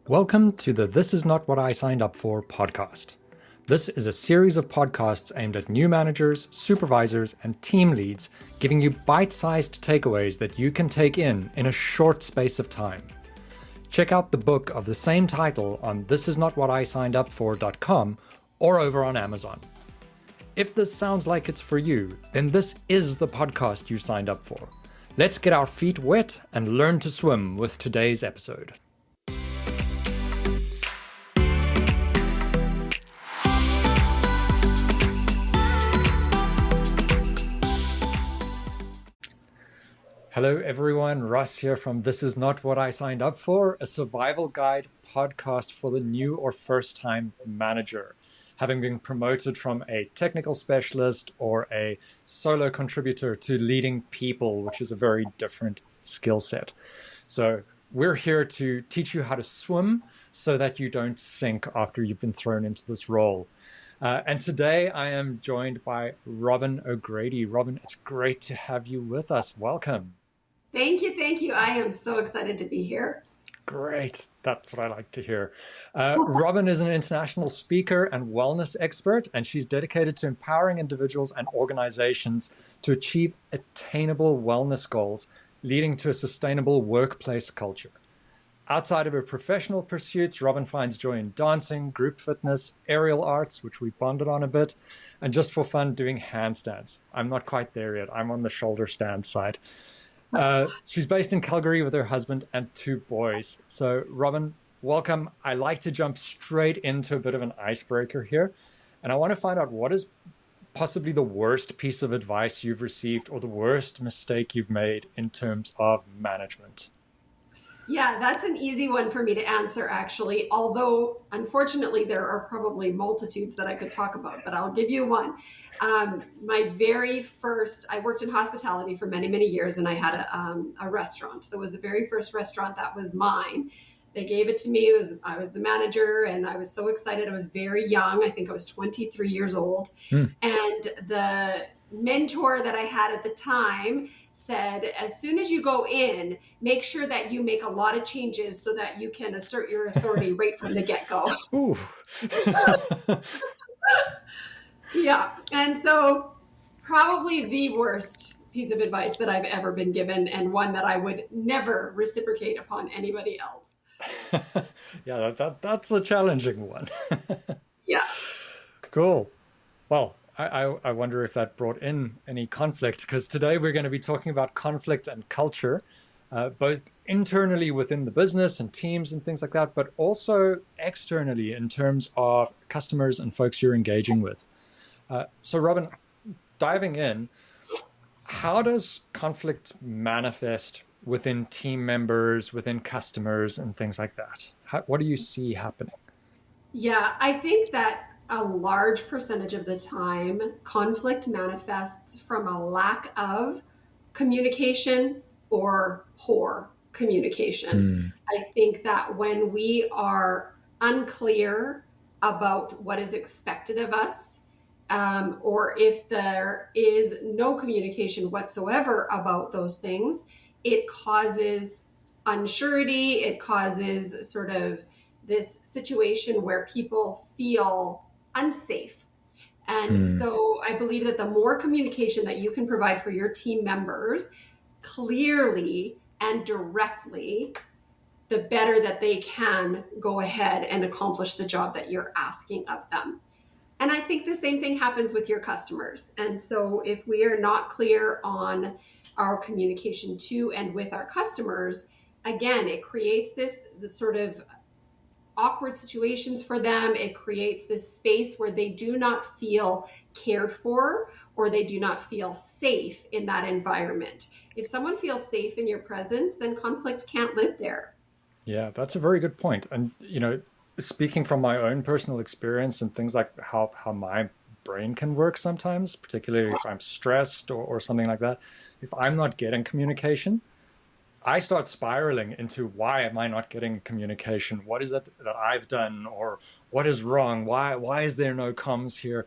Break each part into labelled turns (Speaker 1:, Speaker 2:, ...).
Speaker 1: Welcome to the This Is Not What I Signed Up For podcast. This is a series of podcasts aimed at new managers, supervisors, and team leads, giving you bite-sized takeaways that you can take in a short space of time. Check out the book of the same title on thisisnotwhatisignedupfor.com or over on Amazon. If this sounds like it's for you, then this is the podcast you signed up for. Let's get our feet wet and learn to swim with today's episode. Hello everyone, Russ here from This Is Not What I Signed Up For, a survival guide podcast for the new or first-time manager. Having been promoted from a technical specialist or a solo contributor to leading people, which is a very different skill set. So we're here to teach you how to swim so that you don't sink after you've been thrown into this role. And today I am joined by Robin O'Grady. Robin, it's great to have you with us. Welcome.
Speaker 2: Thank you. I am so excited to be here.
Speaker 1: Great. That's what I like to hear. Robin is an international speaker and wellness expert, and she's dedicated to empowering individuals and organizations to achieve attainable wellness goals, leading to a sustainable workplace culture. Outside of her professional pursuits, Robin finds joy in dancing, group fitness, aerial arts, which we bonded on a bit, and just for fun doing handstands. I'm not quite there yet. I'm on the shoulder stand side. She's based in Calgary with her husband and 2 boys. So, Robin, welcome. I like to jump straight into a bit of an icebreaker here. And I want to find out what is possibly the worst piece of advice you've received or the worst mistake you've made in terms of management.
Speaker 2: Yeah, that's an easy one for me to answer, actually. Although, unfortunately, there are probably multitudes that I could talk about, but I'll give you one. My very first, I worked in hospitality for many, many years, and I had a restaurant. So it was the very first restaurant that was mine. They gave it to me. I was the manager, and I was so excited. I was very young. I think I was 23 years old. And the mentor that I had at the time said, as soon as you go in, make sure that you make a lot of changes so that you can assert your authority right from the get-go. Yeah. And so probably the worst piece of advice that I've ever been given, and one that I would never reciprocate upon anybody else.
Speaker 1: Yeah, that's a challenging one.
Speaker 2: Yeah.
Speaker 1: Cool. Well, I wonder if that brought in any conflict, because today we're going to be talking about conflict and culture, both internally within the business and teams and things like that, but also externally in terms of customers and folks you're engaging with. So Robin, diving in, how does conflict manifest within team members, within customers and things like that? What do you see happening?
Speaker 2: Yeah, I think that a large percentage of the time, conflict manifests from a lack of communication or poor communication. I think that when we are unclear about what is expected of us, or if there is no communication whatsoever about those things, it causes unsurety, it causes sort of this situation where people feel unsafe. And so I believe that the more communication that you can provide for your team members clearly and directly, the better that they can go ahead and accomplish the job that you're asking of them. And I think the same thing happens with your customers. And so if we are not clear on our communication to and with our customers, again, it creates this sort of awkward situations for them. It creates this space where they do not feel cared for or they do not feel safe in that environment. If someone feels safe in your presence, then conflict can't live there.
Speaker 1: Yeah, that's a very good point. And, speaking from my own personal experience and things like how my brain can work sometimes, particularly if I'm stressed or something like that, if I'm not getting communication, I start spiraling into why am I not getting communication? What is it that I've done, or what is wrong? Why is there no comms here?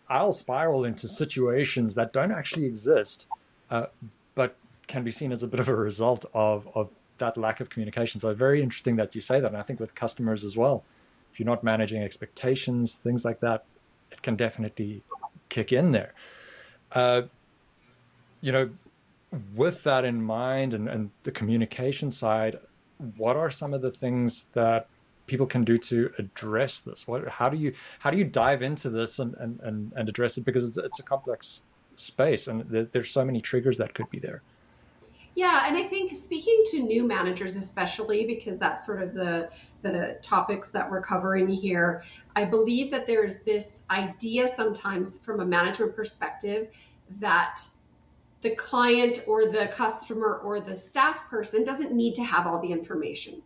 Speaker 1: I'll spiral into situations that don't actually exist, but can be seen as a bit of a result of that lack of communication. So very interesting that you say that. And I think with customers as well, if you're not managing expectations, things like that, it can definitely kick in there. Uh, you know, with that in mind and the communication side, what are some of the things that people can do to address this? How do you dive into this and address it? Because it's a complex space and there's so many triggers that could be there.
Speaker 2: Yeah, and I think speaking to new managers, especially because that's sort of the topics that we're covering here, I believe that there's this idea sometimes from a management perspective that the client or the customer or the staff person doesn't need to have all the information.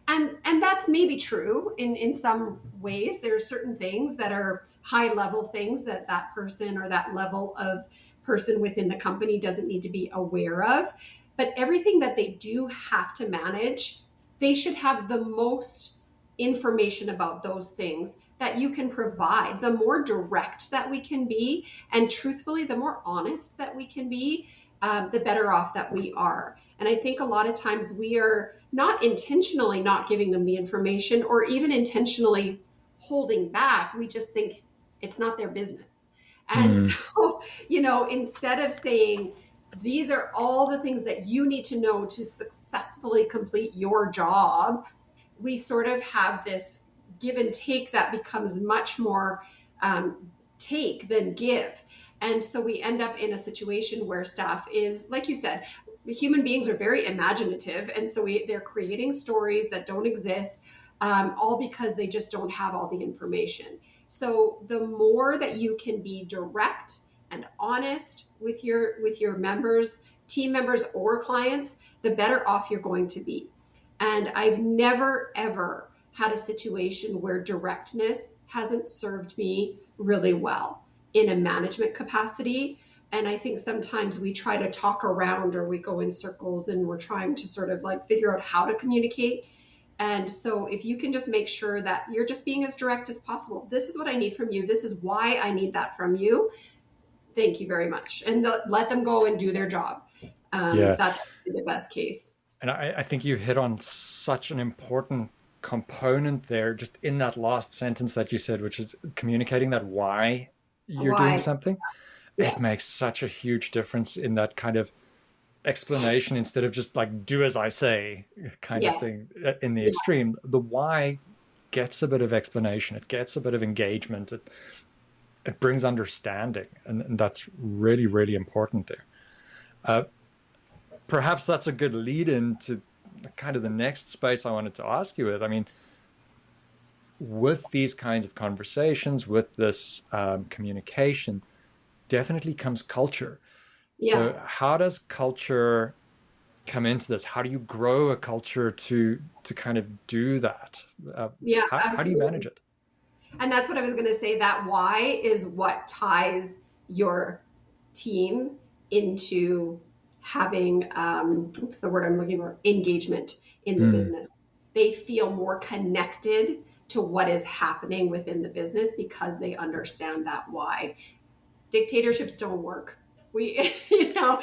Speaker 2: And that's maybe true in some ways. There are certain things that are high level things that that person or that level of person within the company doesn't need to be aware of. But everything that they do have to manage, they should have the most information about those things that you can provide. The more direct that we can be, and truthfully, the more honest that we can be, the better off that we are. And I think a lot of times we are not intentionally not giving them the information or even intentionally holding back. We just think it's not their business. And
Speaker 1: Mm,
Speaker 2: so, instead of saying, these are all the things that you need to know to successfully complete your job, we sort of have this give and take that becomes much more take than give. And so we end up in a situation where staff is, like you said, human beings are very imaginative. And so they're creating stories that don't exist, all because they just don't have all the information. So the more that you can be direct and honest with your members, team members, or clients, the better off you're going to be. And I've never, ever had a situation where directness hasn't served me really well in a management capacity. And I think sometimes we try to talk around or we go in circles and we're trying to sort of like figure out how to communicate. And so if you can just make sure that you're just being as direct as possible, this is what I need from you. This is why I need that from you. Thank you very much. And let them go and do their job.
Speaker 1: yeah.
Speaker 2: That's the best case.
Speaker 1: And I think you hit on such an important component there, just in that last sentence that you said, which is communicating that why you're doing
Speaker 2: Why?
Speaker 1: something.
Speaker 2: Yeah.
Speaker 1: It makes such a huge difference in that kind of explanation instead of just like do as I say kind of
Speaker 2: Yes.
Speaker 1: thing in the
Speaker 2: Yeah.
Speaker 1: extreme. The why gets a bit of explanation, it gets a bit of engagement, it brings understanding, and that's really, really important there. Uh, Perhaps that's a good lead into kind of the next space I wanted to ask you with. I mean, with these kinds of conversations, with this communication, definitely comes culture.
Speaker 2: Yeah.
Speaker 1: So, how does culture come into this? How do you grow a culture to kind of do that?
Speaker 2: Yeah,
Speaker 1: How do you manage
Speaker 2: absolutely.
Speaker 1: it?
Speaker 2: And that's what I was going to say. That why is what ties your team into having, what's the word I'm looking for? Engagement in the
Speaker 1: Mm,
Speaker 2: business. They feel more connected to what is happening within the business because they understand that why. Dictatorships don't work. We,
Speaker 1: yeah.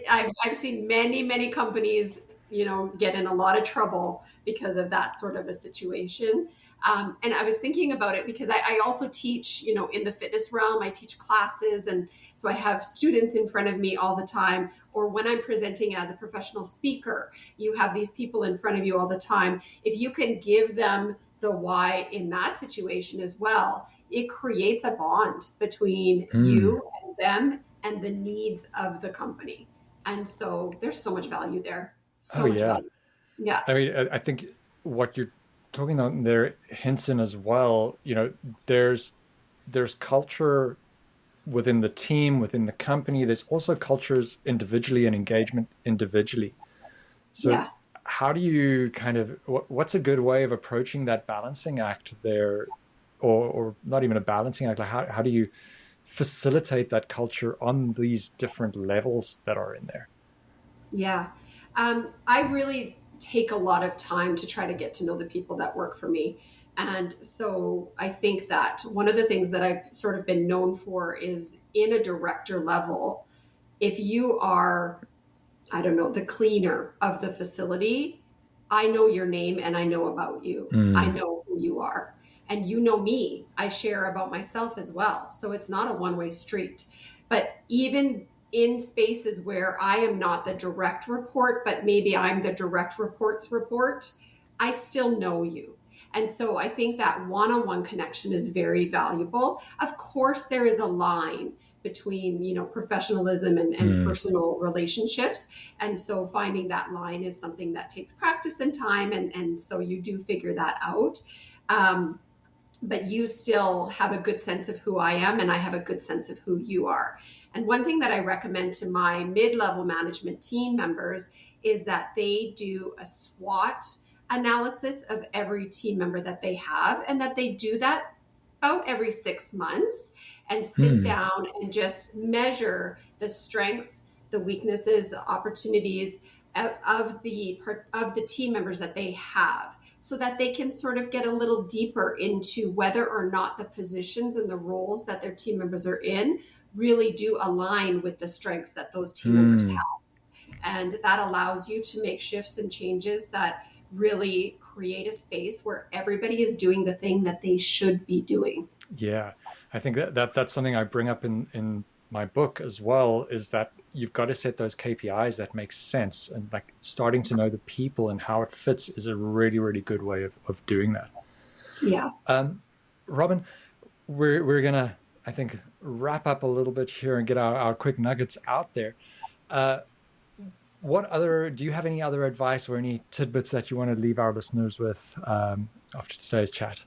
Speaker 2: I've seen many companies, get in a lot of trouble because of that sort of a situation. And I was thinking about it because I also teach, in the fitness realm, I teach classes. And so I have students in front of me all the time. Or when I'm presenting as a professional speaker, you have these people in front of you all the time. If you can give them the why in that situation as well, it creates a bond between
Speaker 1: Mm.
Speaker 2: you and them and the needs of the company. And so there's so much value there.
Speaker 1: Oh
Speaker 2: So much
Speaker 1: yeah.
Speaker 2: value. Yeah.
Speaker 1: I mean, I think what you're talking about there hints in as well. There's culture within the team, within the company. There's also cultures individually and engagement individually. So,
Speaker 2: Yeah.
Speaker 1: how do you kind of what's a good way of approaching that balancing act there, or not even a balancing act? Like how do you facilitate that culture on these different levels that are in there?
Speaker 2: Yeah. I really take a lot of time to try to get to know the people that work for me. And so I think that one of the things that I've sort of been known for is in a director level, if you are, I don't know, the cleaner of the facility, I know your name and I know about you. I know who you are. And you know me. I share about myself as well. So it's not a one-way street. But even in spaces where I am not the direct report, but maybe I'm the direct report's report, I still know you. And so I think that one-on-one connection is very valuable. Of course, there is a line between, professionalism and personal relationships. And so finding that line is something that takes practice and time. And so you do figure that out. But you still have a good sense of who I am, and I have a good sense of who you are. And one thing that I recommend to my mid-level management team members is that they do a SWOT analysis of every team member that they have, and that they do that about every 6 months and sit down and just measure the strengths, the weaknesses, the opportunities of the team members that they have, so that they can sort of get a little deeper into whether or not the positions and the roles that their team members are in really do align with the strengths that those team members have. And that allows you to make shifts and changes that really create a space where everybody is doing the thing that they should be doing.
Speaker 1: Yeah, I think that's something I bring up in my book as well, is that you've got to set those KPIs that make sense, and like starting to know the people and how it fits is a really, really good way of doing that.
Speaker 2: Yeah.
Speaker 1: Robin, we're gonna, I think, wrap up a little bit here and get our quick nuggets out there. Do you have any other advice or any tidbits that you want to leave our listeners with after today's chat?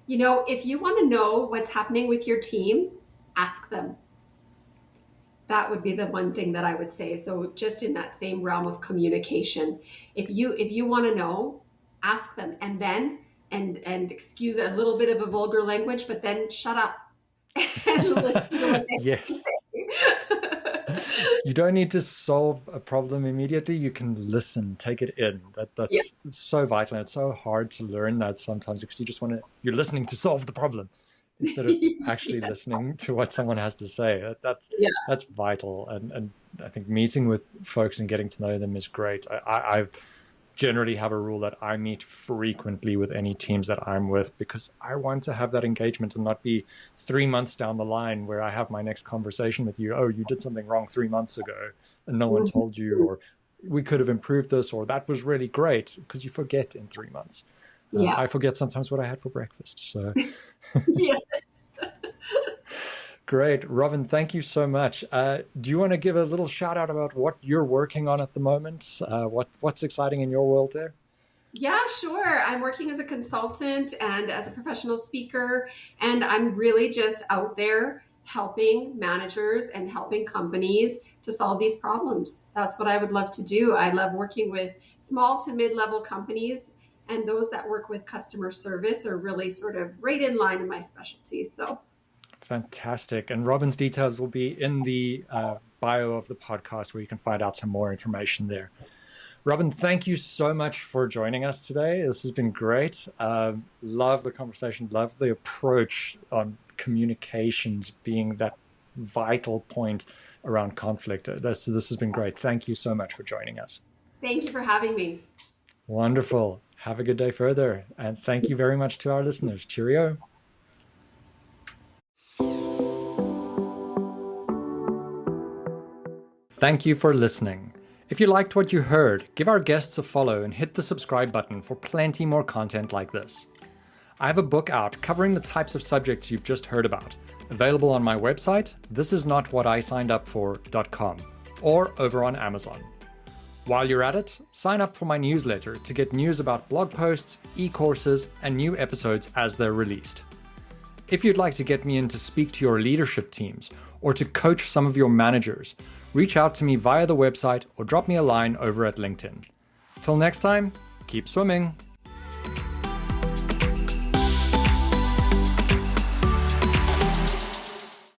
Speaker 2: If you want to know what's happening with your team, ask them. That would be the one thing that I would say. So just in that same realm of communication, if you want to know, ask them, and then and excuse a little bit of a vulgar language, but then shut up and listen to what they
Speaker 1: Yes.
Speaker 2: say.
Speaker 1: You don't need to solve a problem immediately. You can listen, take it in. That's so vital. And it's so hard to learn that sometimes, because you're listening to solve the problem instead of actually listening to what someone has to say. That's vital. And I think meeting with folks and getting to know them is great. I generally have a rule that I meet frequently with any teams that I'm with, because I want to have that engagement and not be 3 months down the line where I have my next conversation with you. Oh, you did something wrong 3 months ago and no one told you, or we could have improved this, or that was really great, because you forget in 3 months. I forget sometimes what I had for breakfast. So
Speaker 2: Yes.
Speaker 1: Great. Robin, thank you so much. Do you want to give a little shout out about what you're working on at the moment? What's exciting in your world there?
Speaker 2: Yeah, sure. I'm working as a consultant and as a professional speaker, and I'm really just out there helping managers and helping companies to solve these problems. That's what I would love to do. I love working with small to mid-level companies, and those that work with customer service are really sort of right in line in my specialty. So
Speaker 1: fantastic. And Robin's details will be in the bio of the podcast, where you can find out some more information there. Robin, thank you so much for joining us today. This has been great. Love the conversation, love the approach on communications being that vital point around conflict. This has been great. Thank you so much for joining us.
Speaker 2: thank you for having me.
Speaker 1: Wonderful. Have a good day further. And thank you very much to our listeners. Cheerio. Thank you for listening. If you liked what you heard, give our guests a follow and hit the subscribe button for plenty more content like this. I have a book out covering the types of subjects you've just heard about, available on my website, thisisnotwhatsignedupfor.com, or over on Amazon. While you're at it, sign up for my newsletter to get news about blog posts, e-courses, and new episodes as they're released. If you'd like to get me in to speak to your leadership teams or to coach some of your managers, reach out to me via the website or drop me a line over at LinkedIn. Till next time, keep swimming.